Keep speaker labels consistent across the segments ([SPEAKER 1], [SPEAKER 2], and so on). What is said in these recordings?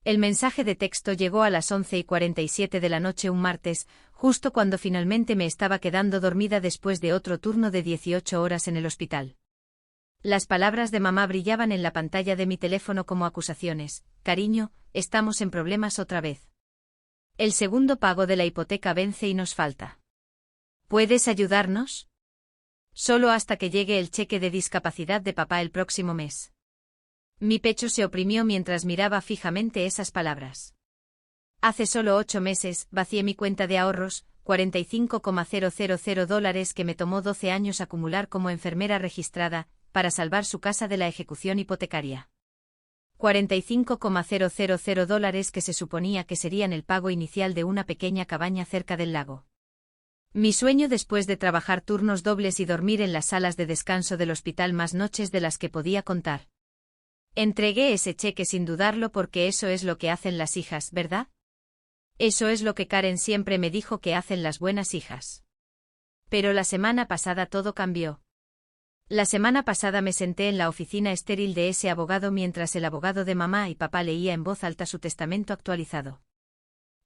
[SPEAKER 1] El mensaje de texto llegó a las 11:47 de la noche un martes, justo cuando finalmente me estaba quedando dormida después de otro turno de 18 horas en el hospital. Las palabras de mamá brillaban en la pantalla de mi teléfono como acusaciones. Cariño, estamos en problemas otra vez. El segundo pago de la hipoteca vence y nos falta. ¿Puedes ayudarnos? Solo hasta que llegue el cheque de discapacidad de papá el próximo mes. Mi pecho se oprimió mientras miraba fijamente esas palabras. Hace solo 8 meses, vacié mi cuenta de ahorros, $45,000 que me tomó 12 años acumular como enfermera registrada, para salvar su casa de la ejecución hipotecaria. $45,000 que se suponía que serían el pago inicial de una pequeña cabaña cerca del lago. Mi sueño después de trabajar turnos dobles y dormir en las salas de descanso del hospital más noches de las que podía contar. Entregué ese cheque sin dudarlo porque eso es lo que hacen las hijas, ¿verdad? Eso es lo que Karen siempre me dijo que hacen las buenas hijas. Pero la semana pasada todo cambió. La semana pasada me senté en la oficina estéril de ese abogado mientras el abogado de mamá y papá leía en voz alta su testamento actualizado.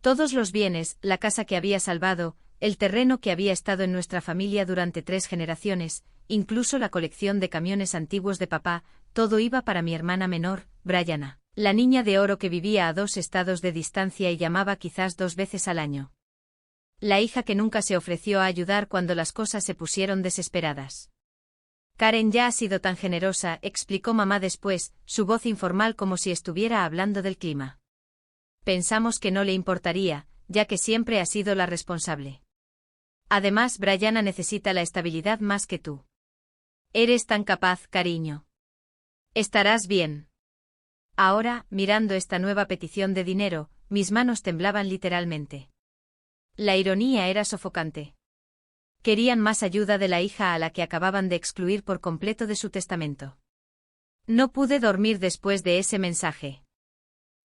[SPEAKER 1] Todos los bienes, la casa que había salvado, el terreno que había estado en nuestra familia durante 3 generaciones, incluso la colección de camiones antiguos de papá, todo iba para mi hermana menor, Brianna, la niña de oro que vivía a 2 estados de distancia y llamaba quizás 2 veces al año. La hija que nunca se ofreció a ayudar cuando las cosas se pusieron desesperadas. Karen ya ha sido tan generosa, explicó mamá después, su voz informal como si estuviera hablando del clima. Pensamos que no le importaría, ya que siempre ha sido la responsable. Además, Brianna necesita la estabilidad más que tú. Eres tan capaz, cariño. Estarás bien. Ahora, mirando esta nueva petición de dinero, mis manos temblaban literalmente. La ironía era sofocante. Querían más ayuda de la hija a la que acababan de excluir por completo de su testamento. No pude dormir después de ese mensaje.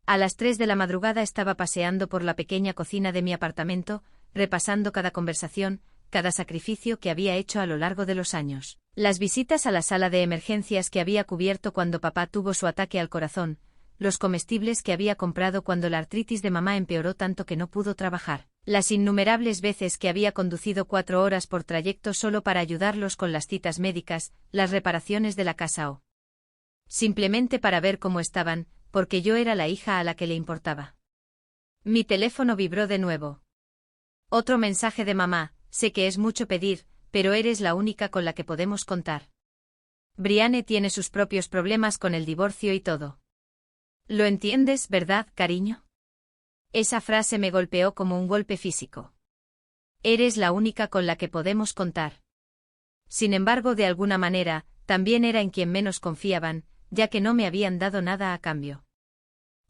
[SPEAKER 1] A las 3 de la madrugada estaba paseando por la pequeña cocina de mi apartamento, repasando cada conversación, cada sacrificio que había hecho a lo largo de los años. Las visitas a la sala de emergencias que había cubierto cuando papá tuvo su ataque al corazón, los comestibles que había comprado cuando la artritis de mamá empeoró tanto que no pudo trabajar, las innumerables veces que había conducido 4 horas por trayecto solo para ayudarlos con las citas médicas, las reparaciones de la casa o simplemente para ver cómo estaban, porque yo era la hija a la que le importaba. Mi teléfono vibró de nuevo. Otro mensaje de mamá: sé que es mucho pedir, pero eres la única con la que podemos contar. Brianne tiene sus propios problemas con el divorcio y todo. ¿Lo entiendes, verdad, cariño? Esa frase me golpeó como un golpe físico. Eres la única con la que podemos contar. Sin embargo, de alguna manera, también era en quien menos confiaban, ya que no me habían dado nada a cambio.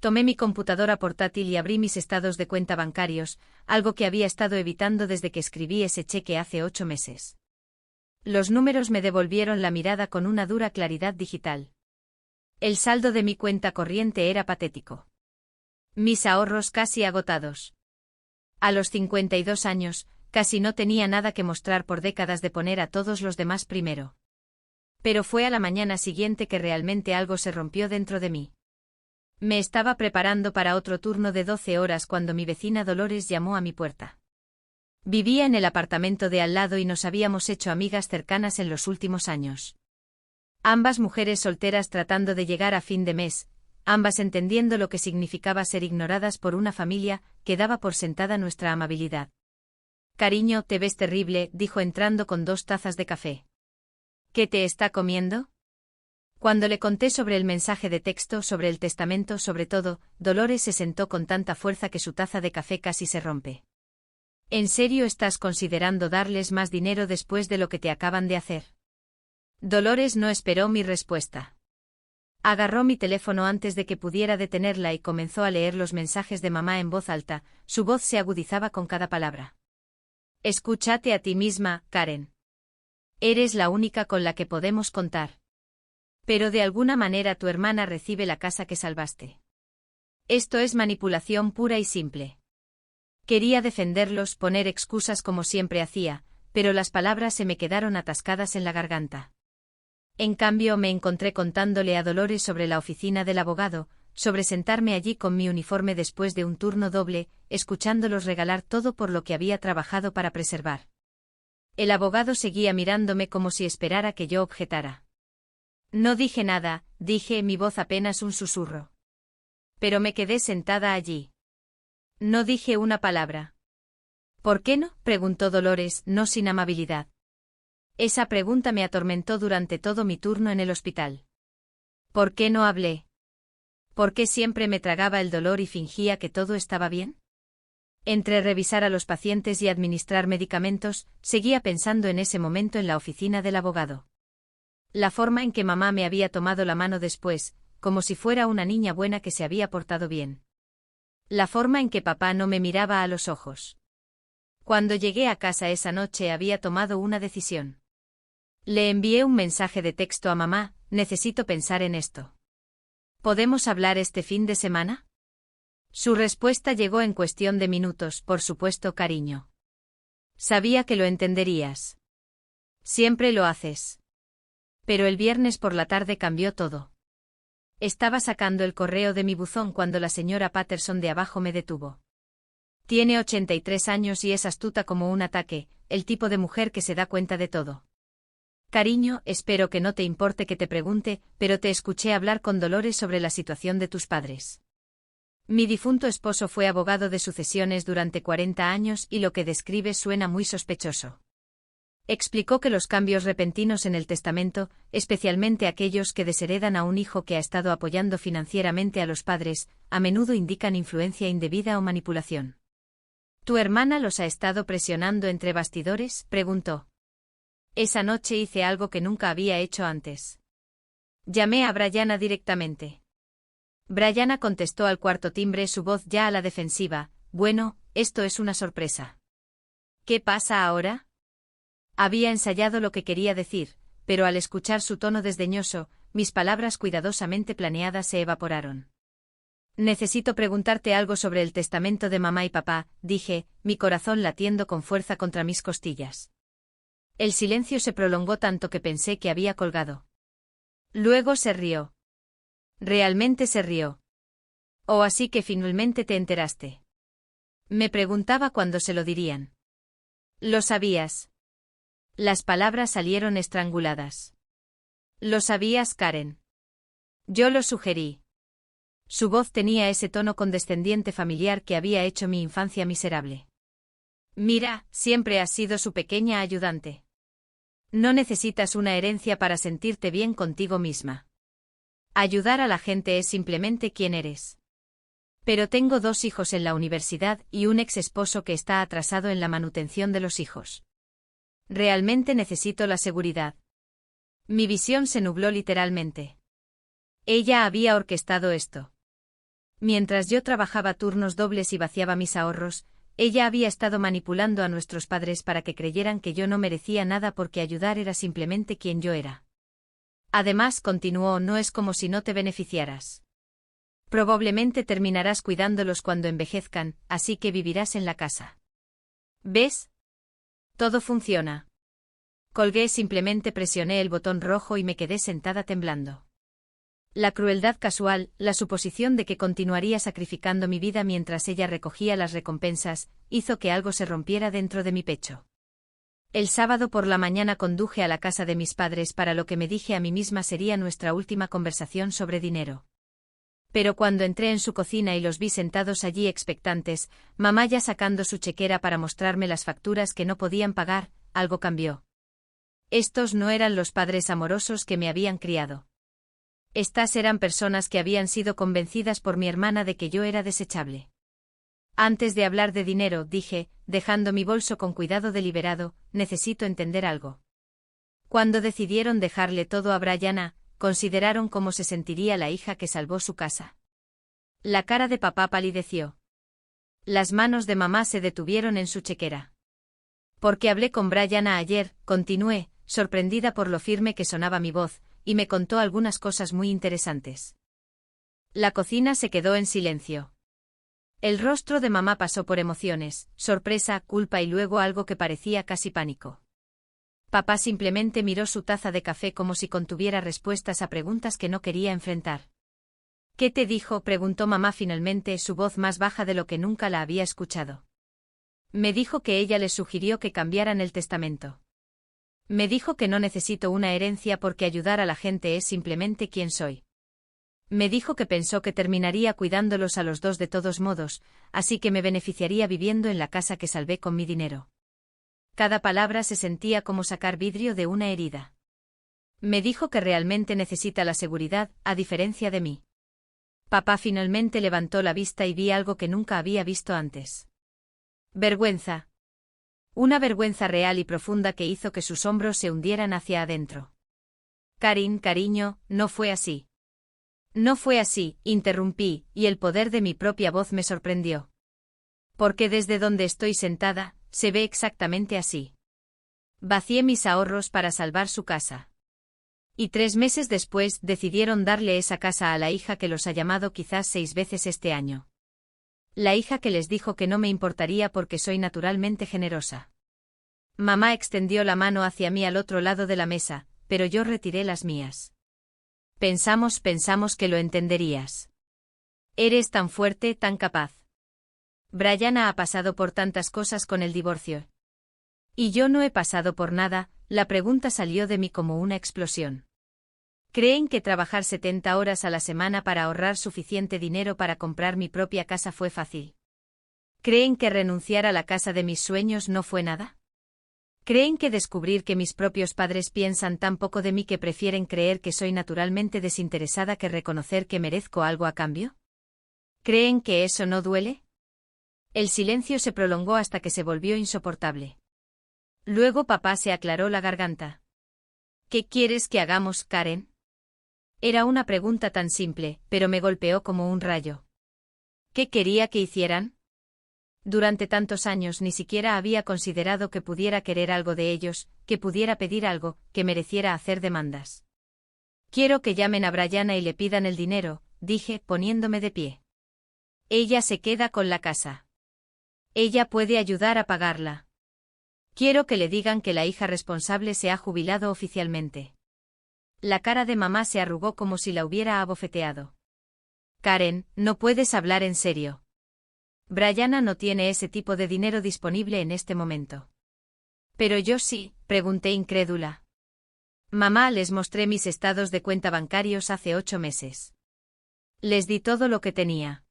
[SPEAKER 1] Tomé mi computadora portátil y abrí mis estados de cuenta bancarios, algo que había estado evitando desde que escribí ese cheque hace 8 meses. Los números me devolvieron la mirada con una dura claridad digital. El saldo de mi cuenta corriente era patético. Mis ahorros casi agotados. A los 52 años, casi no tenía nada que mostrar por décadas de poner a todos los demás primero. Pero fue a la mañana siguiente que realmente algo se rompió dentro de mí. Me estaba preparando para otro turno de 12 horas cuando mi vecina Dolores llamó a mi puerta. Vivía en el apartamento de al lado y nos habíamos hecho amigas cercanas en los últimos años. Ambas mujeres solteras tratando de llegar a fin de mes, ambas entendiendo lo que significaba ser ignoradas por una familia que daba por sentada nuestra amabilidad. Cariño, te ves terrible, dijo entrando con 2 tazas de café. ¿Qué te está comiendo? Cuando le conté sobre el mensaje de texto, sobre el testamento, sobre todo, Dolores se sentó con tanta fuerza que su taza de café casi se rompe. ¿En serio estás considerando darles más dinero después de lo que te acaban de hacer? Dolores no esperó mi respuesta. Agarró mi teléfono antes de que pudiera detenerla y comenzó a leer los mensajes de mamá en voz alta, su voz se agudizaba con cada palabra. Escúchate a ti misma, Karen. Eres la única con la que podemos contar. Pero de alguna manera tu hermana recibe la casa que salvaste. Esto es manipulación pura y simple. Quería defenderlos, poner excusas como siempre hacía, pero las palabras se me quedaron atascadas en la garganta. En cambio me encontré contándole a Dolores sobre la oficina del abogado, sobre sentarme allí con mi uniforme después de un turno doble, escuchándolos regalar todo por lo que había trabajado para preservar. El abogado seguía mirándome como si esperara que yo objetara. No dije nada, dije, mi voz apenas un susurro. Pero me quedé sentada allí. No dije una palabra. ¿Por qué no?, preguntó Dolores, no sin amabilidad. Esa pregunta me atormentó durante todo mi turno en el hospital. ¿Por qué no hablé? ¿Por qué siempre me tragaba el dolor y fingía que todo estaba bien? Entre revisar a los pacientes y administrar medicamentos, seguía pensando en ese momento en la oficina del abogado. La forma en que mamá me había tomado la mano después, como si fuera una niña buena que se había portado bien. La forma en que papá no me miraba a los ojos. Cuando llegué a casa esa noche había tomado una decisión. Le envié un mensaje de texto a mamá: necesito pensar en esto. ¿Podemos hablar este fin de semana? Su respuesta llegó en cuestión de minutos: por supuesto, cariño. Sabía que lo entenderías. Siempre lo haces. Pero el viernes por la tarde cambió todo. Estaba sacando el correo de mi buzón cuando la señora Patterson de abajo me detuvo. Tiene 83 años y es astuta como un ataque, el tipo de mujer que se da cuenta de todo. Cariño, espero que no te importe que te pregunte, pero te escuché hablar con Dolores sobre la situación de tus padres. Mi difunto esposo fue abogado de sucesiones durante 40 años y lo que describe suena muy sospechoso. Explicó que los cambios repentinos en el testamento, especialmente aquellos que desheredan a un hijo que ha estado apoyando financieramente a los padres, a menudo indican influencia indebida o manipulación. ¿Tu hermana los ha estado presionando entre bastidores?, preguntó. Esa noche hice algo que nunca había hecho antes. Llamé a Brianna directamente. Brianna contestó al cuarto timbre, su voz ya a la defensiva: bueno, esto es una sorpresa. ¿Qué pasa ahora? Había ensayado lo que quería decir, pero al escuchar su tono desdeñoso, mis palabras cuidadosamente planeadas se evaporaron. Necesito preguntarte algo sobre el testamento de mamá y papá, dije, mi corazón latiendo con fuerza contra mis costillas. El silencio se prolongó tanto que pensé que había colgado. Luego se rió. Realmente se rió. ¿O así que finalmente te enteraste? Me preguntaba cuándo se lo dirían. ¿Lo sabías? Las palabras salieron estranguladas. ¿Lo sabías, Karen? Yo lo sugerí. Su voz tenía ese tono condescendiente familiar que había hecho mi infancia miserable. Mira, siempre has sido su pequeña ayudante. No necesitas una herencia para sentirte bien contigo misma. Ayudar a la gente es simplemente quien eres. Pero tengo 2 hijos en la universidad y un ex esposo que está atrasado en la manutención de los hijos. Realmente necesito la seguridad. Mi visión se nubló literalmente. Ella había orquestado esto. Mientras yo trabajaba turnos dobles y vaciaba mis ahorros, ella había estado manipulando a nuestros padres para que creyeran que yo no merecía nada porque ayudar era simplemente quien yo era. Además, continuó, no es como si no te beneficiaras. Probablemente terminarás cuidándolos cuando envejezcan, así que vivirás en la casa. ¿Ves? Todo funciona. Colgué, simplemente presioné el botón rojo y me quedé sentada temblando. La crueldad casual, la suposición de que continuaría sacrificando mi vida mientras ella recogía las recompensas, hizo que algo se rompiera dentro de mi pecho. El sábado por la mañana conduje a la casa de mis padres para lo que me dije a mí misma sería nuestra última conversación sobre dinero. Pero cuando entré en su cocina y los vi sentados allí expectantes, mamá ya sacando su chequera para mostrarme las facturas que no podían pagar, algo cambió. Estos no eran los padres amorosos que me habían criado. Estas eran personas que habían sido convencidas por mi hermana de que yo era desechable. Antes de hablar de dinero, dije, dejando mi bolso con cuidado deliberado, necesito entender algo. Cuando decidieron dejarle todo a Brianna, consideraron cómo se sentiría la hija que salvó su casa. La cara de papá palideció. Las manos de mamá se detuvieron en su chequera. Porque hablé con Brianna ayer, continué, sorprendida por lo firme que sonaba mi voz, y me contó algunas cosas muy interesantes. La cocina se quedó en silencio. El rostro de mamá pasó por emociones, sorpresa, culpa y luego algo que parecía casi pánico. Papá simplemente miró su taza de café como si contuviera respuestas a preguntas que no quería enfrentar. ¿Qué te dijo?, preguntó mamá finalmente, su voz más baja de lo que nunca la había escuchado. Me dijo que ella les sugirió que cambiaran el testamento. Me dijo que no necesito una herencia porque ayudar a la gente es simplemente quien soy. Me dijo que pensó que terminaría cuidándolos a los dos de todos modos, así que me beneficiaría viviendo en la casa que salvé con mi dinero. Cada palabra se sentía como sacar vidrio de una herida. Me dijo que realmente necesita la seguridad, a diferencia de mí. Papá finalmente levantó la vista y vi algo que nunca había visto antes. Vergüenza. Una vergüenza real y profunda que hizo que sus hombros se hundieran hacia adentro. Karin, cariño, no fue así. No fue así, interrumpí, y el poder de mi propia voz me sorprendió. Porque desde donde estoy sentada, se ve exactamente así. Vacié mis ahorros para salvar su casa. Y 3 meses después decidieron darle esa casa a la hija que los ha llamado quizás 6 veces este año. La hija que les dijo que no me importaría porque soy naturalmente generosa. Mamá extendió la mano hacia mí al otro lado de la mesa, pero yo retiré las mías. Pensamos que lo entenderías. Eres tan fuerte, tan capaz. Brianna ha pasado por tantas cosas con el divorcio. Y yo no he pasado por nada, la pregunta salió de mí como una explosión. ¿Creen que trabajar 70 horas a la semana para ahorrar suficiente dinero para comprar mi propia casa fue fácil? ¿Creen que renunciar a la casa de mis sueños no fue nada? ¿Creen que descubrir que mis propios padres piensan tan poco de mí que prefieren creer que soy naturalmente desinteresada que reconocer que merezco algo a cambio? ¿Creen que eso no duele? El silencio se prolongó hasta que se volvió insoportable. Luego papá se aclaró la garganta. ¿Qué quieres que hagamos, Karen? Era una pregunta tan simple, pero me golpeó como un rayo. ¿Qué quería que hicieran? Durante tantos años ni siquiera había considerado que pudiera querer algo de ellos, que pudiera pedir algo, que mereciera hacer demandas. Quiero que llamen a Brianna y le pidan el dinero, dije, poniéndome de pie. Ella se queda con la casa. Ella puede ayudar a pagarla. Quiero que le digan que la hija responsable se ha jubilado oficialmente. La cara de mamá se arrugó como si la hubiera abofeteado. Karen, no puedes hablar en serio. Brianna no tiene ese tipo de dinero disponible en este momento. Pero yo sí, pregunté incrédula. Mamá, les mostré mis estados de cuenta bancarios hace 8 meses. Les di todo lo que tenía.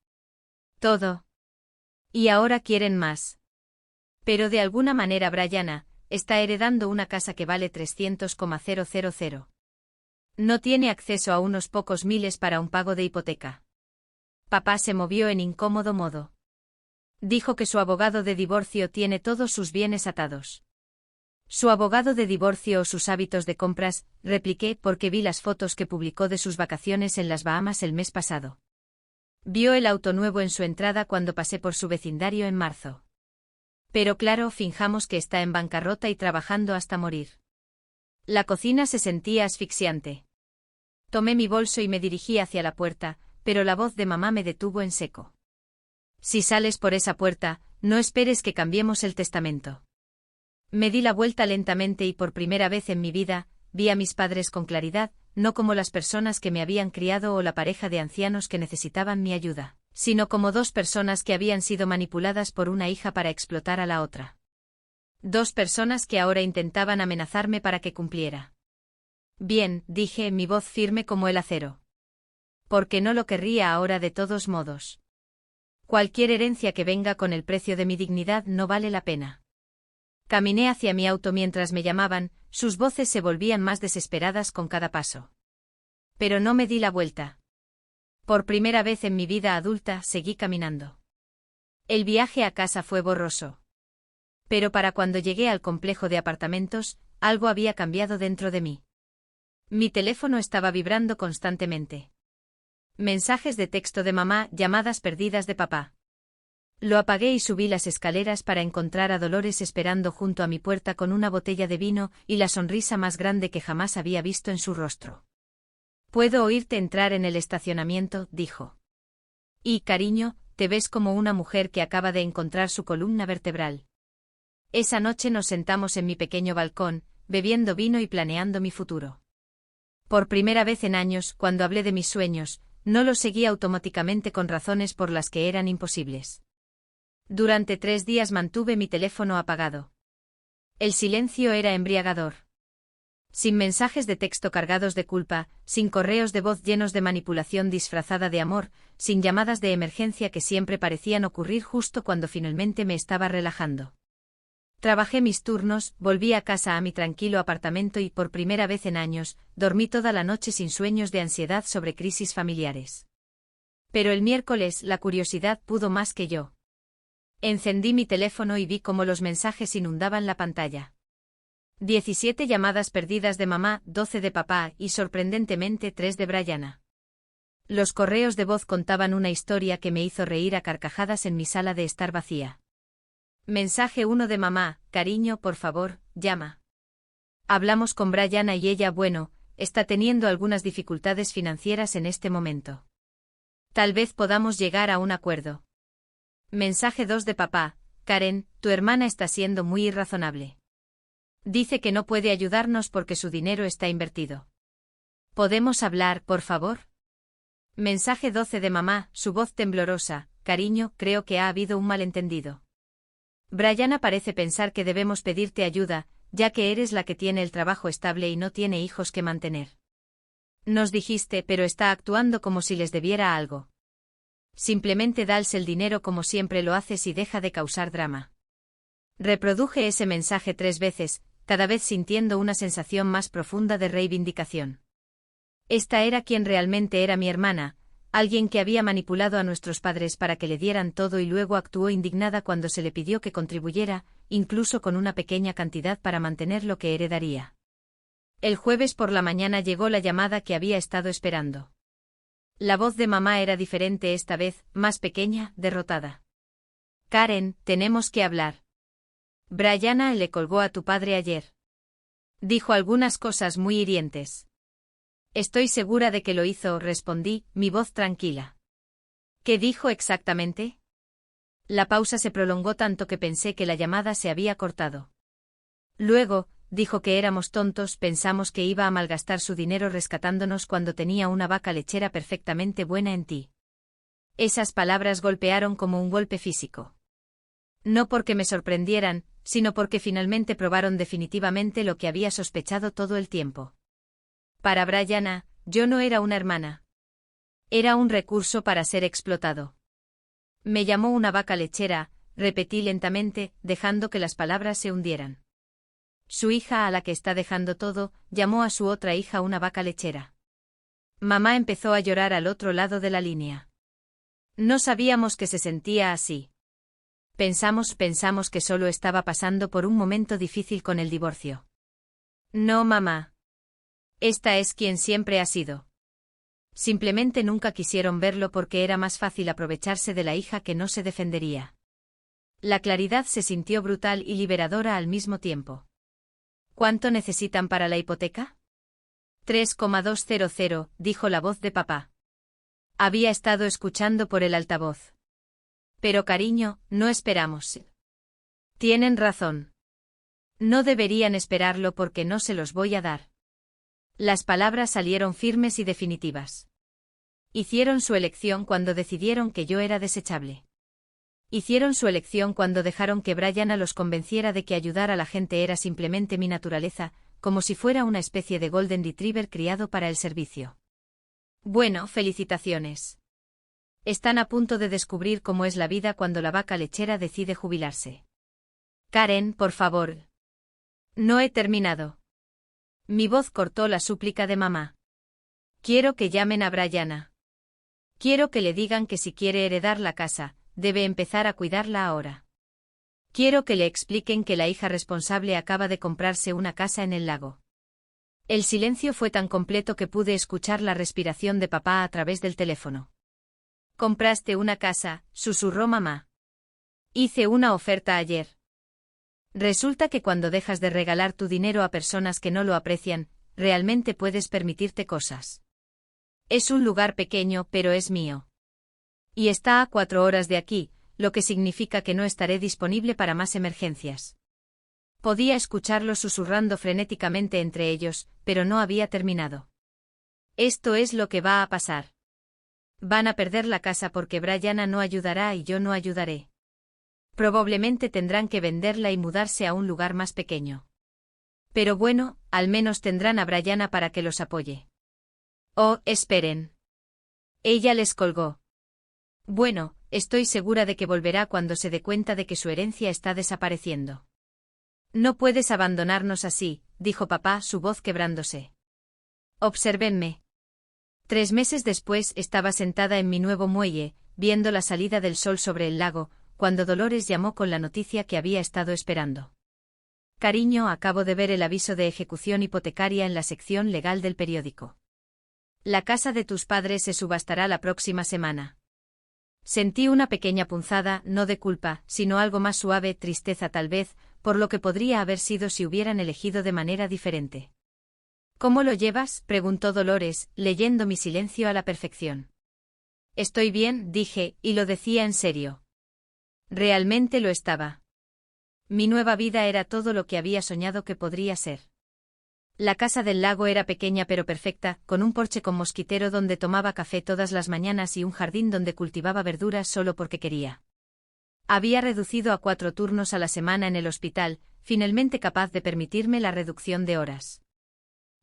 [SPEAKER 1] Todo. Y ahora quieren más. Pero de alguna manera Brianna está heredando una casa que vale 300,000. No tiene acceso a unos pocos miles para un pago de hipoteca. Papá se movió en incómodo modo. Dijo que su abogado de divorcio tiene todos sus bienes atados. ¿Su abogado de divorcio o sus hábitos de compras?, repliqué porque vi las fotos que publicó de sus vacaciones en las Bahamas el mes pasado. Vio el auto nuevo en su entrada cuando pasé por su vecindario en marzo. Pero claro, finjamos que está en bancarrota y trabajando hasta morir. La cocina se sentía asfixiante. Tomé mi bolso y me dirigí hacia la puerta, pero la voz de mamá me detuvo en seco. Si sales por esa puerta, no esperes que cambiemos el testamento. Me di la vuelta lentamente y por primera vez en mi vida, vi a mis padres con claridad, no como las personas que me habían criado o la pareja de ancianos que necesitaban mi ayuda, sino como 2 personas que habían sido manipuladas por una hija para explotar a la otra. 2 personas que ahora intentaban amenazarme para que cumpliera. Bien, dije, mi voz firme como el acero. Porque no lo querría ahora de todos modos. Cualquier herencia que venga con el precio de mi dignidad no vale la pena. Caminé hacia mi auto mientras me llamaban, sus voces se volvían más desesperadas con cada paso. Pero no me di la vuelta. Por primera vez en mi vida adulta seguí caminando. El viaje a casa fue borroso. Pero para cuando llegué al complejo de apartamentos, algo había cambiado dentro de mí. Mi teléfono estaba vibrando constantemente. Mensajes de texto de mamá, llamadas perdidas de papá. Lo apagué y subí las escaleras para encontrar a Dolores esperando junto a mi puerta con una botella de vino y la sonrisa más grande que jamás había visto en su rostro. «Puedo oírte entrar en el estacionamiento», dijo. «Y, cariño, te ves como una mujer que acaba de encontrar su columna vertebral». Esa noche nos sentamos en mi pequeño balcón, bebiendo vino y planeando mi futuro. Por primera vez en años, cuando hablé de mis sueños, no los seguía automáticamente con razones por las que eran imposibles. Durante 3 días mantuve mi teléfono apagado. El silencio era embriagador. Sin mensajes de texto cargados de culpa, sin correos de voz llenos de manipulación disfrazada de amor, sin llamadas de emergencia que siempre parecían ocurrir justo cuando finalmente me estaba relajando. Trabajé mis turnos, volví a casa a mi tranquilo apartamento y por primera vez en años, dormí toda la noche sin sueños de ansiedad sobre crisis familiares. Pero el miércoles la curiosidad pudo más que yo. Encendí mi teléfono y vi cómo los mensajes inundaban la pantalla. 17 llamadas perdidas de mamá, 12 de papá y sorprendentemente 3 de Brianna. Los correos de voz contaban una historia que me hizo reír a carcajadas en mi sala de estar vacía. Mensaje 1 de mamá: cariño, por favor, llama. Hablamos con Brianna y ella, bueno, está teniendo algunas dificultades financieras en este momento. Tal vez podamos llegar a un acuerdo. Mensaje 2 de papá: Karen, tu hermana está siendo muy irrazonable. Dice que no puede ayudarnos porque su dinero está invertido. ¿Podemos hablar, por favor? Mensaje 12 de mamá, su voz temblorosa: cariño, creo que ha habido un malentendido. Brianna parece pensar que debemos pedirte ayuda, ya que eres la que tiene el trabajo estable y no tiene hijos que mantener. Nos dijiste, pero está actuando como si les debiera algo. Simplemente dales el dinero como siempre lo haces y deja de causar drama. Reproduje ese mensaje 3 veces, cada vez sintiendo una sensación más profunda de reivindicación. Esta era quien realmente era mi hermana, alguien que había manipulado a nuestros padres para que le dieran todo y luego actuó indignada cuando se le pidió que contribuyera, incluso con una pequeña cantidad para mantener lo que heredaría. El jueves por la mañana llegó la llamada que había estado esperando. La voz de mamá era diferente esta vez, más pequeña, derrotada. Karen, tenemos que hablar. Brianna le colgó a tu padre ayer. Dijo algunas cosas muy hirientes. Estoy segura de que lo hizo, respondí, mi voz tranquila. ¿Qué dijo exactamente? La pausa se prolongó tanto que pensé que la llamada se había cortado. Luego, dijo que éramos tontos, pensamos que iba a malgastar su dinero rescatándonos cuando tenía una vaca lechera perfectamente buena en ti. Esas palabras golpearon como un golpe físico. No porque me sorprendieran, sino porque finalmente probaron definitivamente lo que había sospechado todo el tiempo. Para Brianna, yo no era una hermana. Era un recurso para ser explotado. Me llamó una vaca lechera, repetí lentamente, dejando que las palabras se hundieran. Su hija, a la que está dejando todo, llamó a su otra hija una vaca lechera. Mamá empezó a llorar al otro lado de la línea. No sabíamos que se sentía así. Pensamos que solo estaba pasando por un momento difícil con el divorcio. No, mamá. Esta es quien siempre ha sido. Simplemente nunca quisieron verlo porque era más fácil aprovecharse de la hija que no se defendería. La claridad se sintió brutal y liberadora al mismo tiempo. ¿Cuánto necesitan para la hipoteca? 3,200, dijo la voz de papá. Había estado escuchando por el altavoz. Pero cariño, no esperamos. Tienen razón. No deberían esperarlo porque no se los voy a dar. Las palabras salieron firmes y definitivas. Hicieron su elección cuando decidieron que yo era desechable. Hicieron su elección cuando dejaron que Brianna los convenciera de que ayudar a la gente era simplemente mi naturaleza, como si fuera una especie de Golden Retriever criado para el servicio. Bueno, felicitaciones. Están a punto de descubrir cómo es la vida cuando la vaca lechera decide jubilarse. Karen, por favor. No he terminado. Mi voz cortó la súplica de mamá. Quiero que llamen a Brianna. Quiero que le digan que si quiere heredar la casa, debe empezar a cuidarla ahora. Quiero que le expliquen que la hija responsable acaba de comprarse una casa en el lago. El silencio fue tan completo que pude escuchar la respiración de papá a través del teléfono. Compraste una casa, susurró mamá. Hice una oferta ayer. Resulta que cuando dejas de regalar tu dinero a personas que no lo aprecian, realmente puedes permitirte cosas. Es un lugar pequeño, pero es mío. Y está a 4 horas de aquí, lo que significa que no estaré disponible para más emergencias. Podía escucharlos susurrando frenéticamente entre ellos, pero no había terminado. Esto es lo que va a pasar. Van a perder la casa porque Brianna no ayudará y yo no ayudaré. Probablemente tendrán que venderla y mudarse a un lugar más pequeño. Pero bueno, al menos tendrán a Brianna para que los apoye. Oh, esperen. Ella les colgó. Bueno, estoy segura de que volverá cuando se dé cuenta de que su herencia está desapareciendo. No puedes abandonarnos así, dijo papá, su voz quebrándose. Obsérvenme. 3 meses después estaba sentada en mi nuevo muelle, viendo la salida del sol sobre el lago, cuando Dolores llamó con la noticia que había estado esperando. Cariño, acabo de ver el aviso de ejecución hipotecaria en la sección legal del periódico. La casa de tus padres se subastará la próxima semana. Sentí una pequeña punzada, no de culpa, sino algo más suave, tristeza tal vez, por lo que podría haber sido si hubieran elegido de manera diferente. ¿Cómo lo llevas?, preguntó Dolores, leyendo mi silencio a la perfección. Estoy bien, dije, y lo decía en serio. Realmente lo estaba. Mi nueva vida era todo lo que había soñado que podría ser. La casa del lago era pequeña pero perfecta, con un porche con mosquitero donde tomaba café todas las mañanas y un jardín donde cultivaba verduras solo porque quería. Había reducido a 4 turnos a la semana en el hospital, finalmente capaz de permitirme la reducción de horas.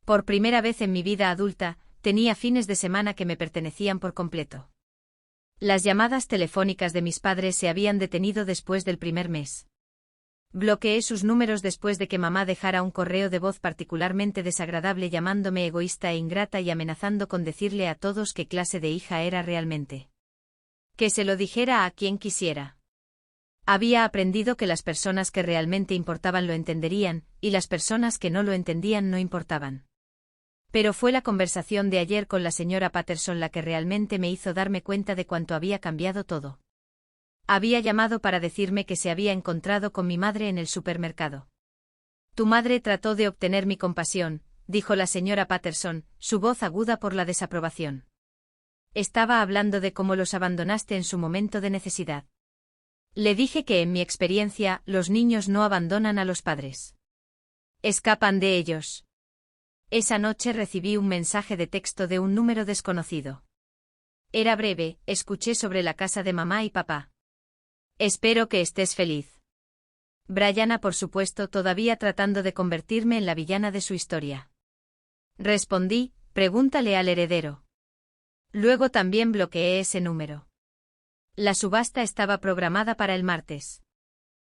[SPEAKER 1] Por primera vez en mi vida adulta, tenía fines de semana que me pertenecían por completo. Las llamadas telefónicas de mis padres se habían detenido después del primer mes. Bloqueé sus números después de que mamá dejara un correo de voz particularmente desagradable llamándome egoísta e ingrata y amenazando con decirle a todos qué clase de hija era realmente. Que se lo dijera a quien quisiera. Había aprendido que las personas que realmente importaban lo entenderían, y las personas que no lo entendían no importaban. Pero fue la conversación de ayer con la señora Patterson la que realmente me hizo darme cuenta de cuánto había cambiado todo. Había llamado para decirme que se había encontrado con mi madre en el supermercado. Tu madre trató de obtener mi compasión, dijo la señora Patterson, su voz aguda por la desaprobación. Estaba hablando de cómo los abandonaste en su momento de necesidad. Le dije que en mi experiencia, los niños no abandonan a los padres. Escapan de ellos. Esa noche recibí un mensaje de texto de un número desconocido. Era breve, escuché sobre la casa de mamá y papá. Espero que estés feliz. Brianna, por supuesto, todavía tratando de convertirme en la villana de su historia. Respondí, pregúntale al heredero. Luego también bloqueé ese número. La subasta estaba programada para el martes.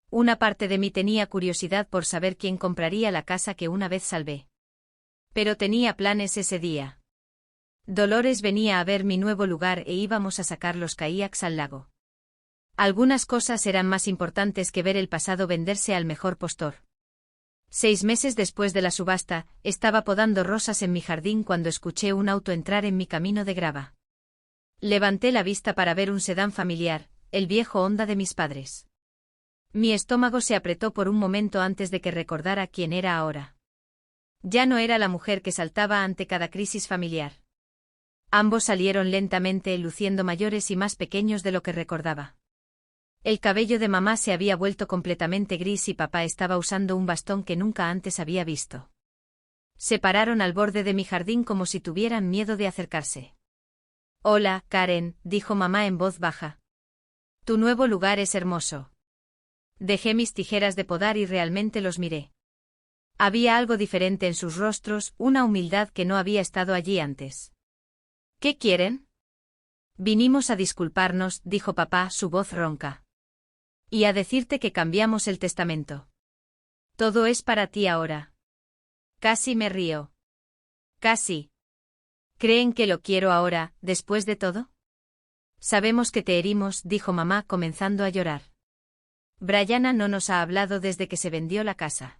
[SPEAKER 1] Una parte de mí tenía curiosidad por saber quién compraría la casa que una vez salvé. Pero tenía planes ese día. Dolores venía a ver mi nuevo lugar e íbamos a sacar los kayaks al lago. Algunas cosas eran más importantes que ver el pasado venderse al mejor postor. 6 meses después de la subasta, estaba podando rosas en mi jardín cuando escuché un auto entrar en mi camino de grava. Levanté la vista para ver un sedán familiar, el viejo Honda de mis padres. Mi estómago se apretó por un momento antes de que recordara quién era ahora. Ya no era la mujer que saltaba ante cada crisis familiar. Ambos salieron lentamente, luciendo mayores y más pequeños de lo que recordaba. El cabello de mamá se había vuelto completamente gris y papá estaba usando un bastón que nunca antes había visto. Se pararon al borde de mi jardín como si tuvieran miedo de acercarse. Hola, Karen, dijo mamá en voz baja. Tu nuevo lugar es hermoso. Dejé mis tijeras de podar y realmente los miré. Había algo diferente en sus rostros, una humildad que no había estado allí antes. ¿Qué quieren? Vinimos a disculparnos, dijo papá, su voz ronca. Y a decirte que cambiamos el testamento. Todo es para ti ahora. Casi me río. Casi. ¿Creen que lo quiero ahora, después de todo? Sabemos que te herimos, dijo mamá comenzando a llorar. Brianna no nos ha hablado desde que se vendió la casa.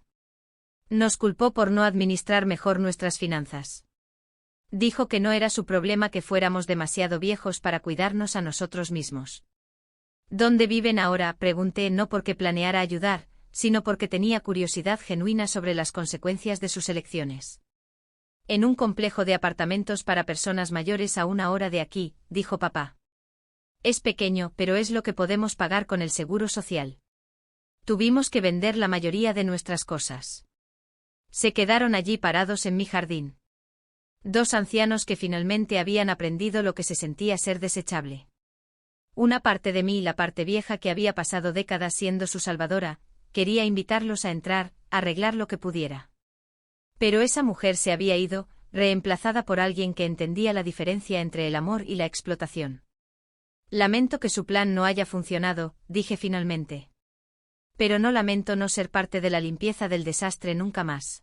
[SPEAKER 1] Nos culpó por no administrar mejor nuestras finanzas. Dijo que no era su problema que fuéramos demasiado viejos para cuidarnos a nosotros mismos. ¿Dónde viven ahora?, pregunté, no porque planeara ayudar, sino porque tenía curiosidad genuina sobre las consecuencias de sus elecciones. En un complejo de apartamentos para personas mayores a 1 hora de aquí, dijo papá. Es pequeño, pero es lo que podemos pagar con el seguro social. Tuvimos que vender la mayoría de nuestras cosas. Se quedaron allí parados en mi jardín. Dos ancianos que finalmente habían aprendido lo que se sentía ser desechable. Una parte de mí, la parte vieja que había pasado décadas siendo su salvadora, quería invitarlos a entrar, arreglar lo que pudiera. Pero esa mujer se había ido, reemplazada por alguien que entendía la diferencia entre el amor y la explotación. Lamento que su plan no haya funcionado, dije finalmente. Pero no lamento no ser parte de la limpieza del desastre nunca más.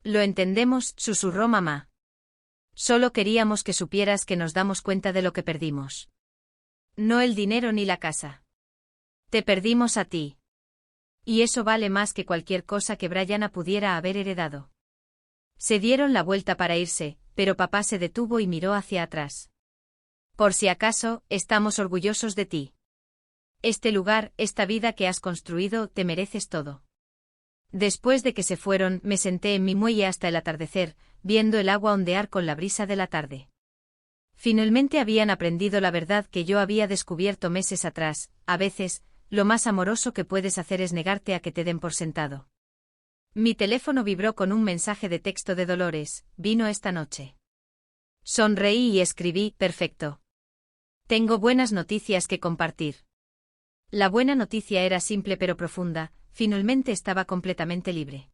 [SPEAKER 1] Lo entendemos, susurró mamá. Solo queríamos que supieras que nos damos cuenta de lo que perdimos. No el dinero ni la casa. Te perdimos a ti. Y eso vale más que cualquier cosa que Brianna pudiera haber heredado. Se dieron la vuelta para irse, pero papá se detuvo y miró hacia atrás. Por si acaso, estamos orgullosos de ti. Este lugar, esta vida que has construido, te mereces todo. Después de que se fueron, me senté en mi muelle hasta el atardecer, viendo el agua ondear con la brisa de la tarde. Finalmente habían aprendido la verdad que yo había descubierto meses atrás: a veces, lo más amoroso que puedes hacer es negarte a que te den por sentado. Mi teléfono vibró con un mensaje de texto de Dolores: vino esta noche. Sonreí y escribí: perfecto. Tengo buenas noticias que compartir. La buena noticia era simple pero profunda: finalmente estaba completamente libre.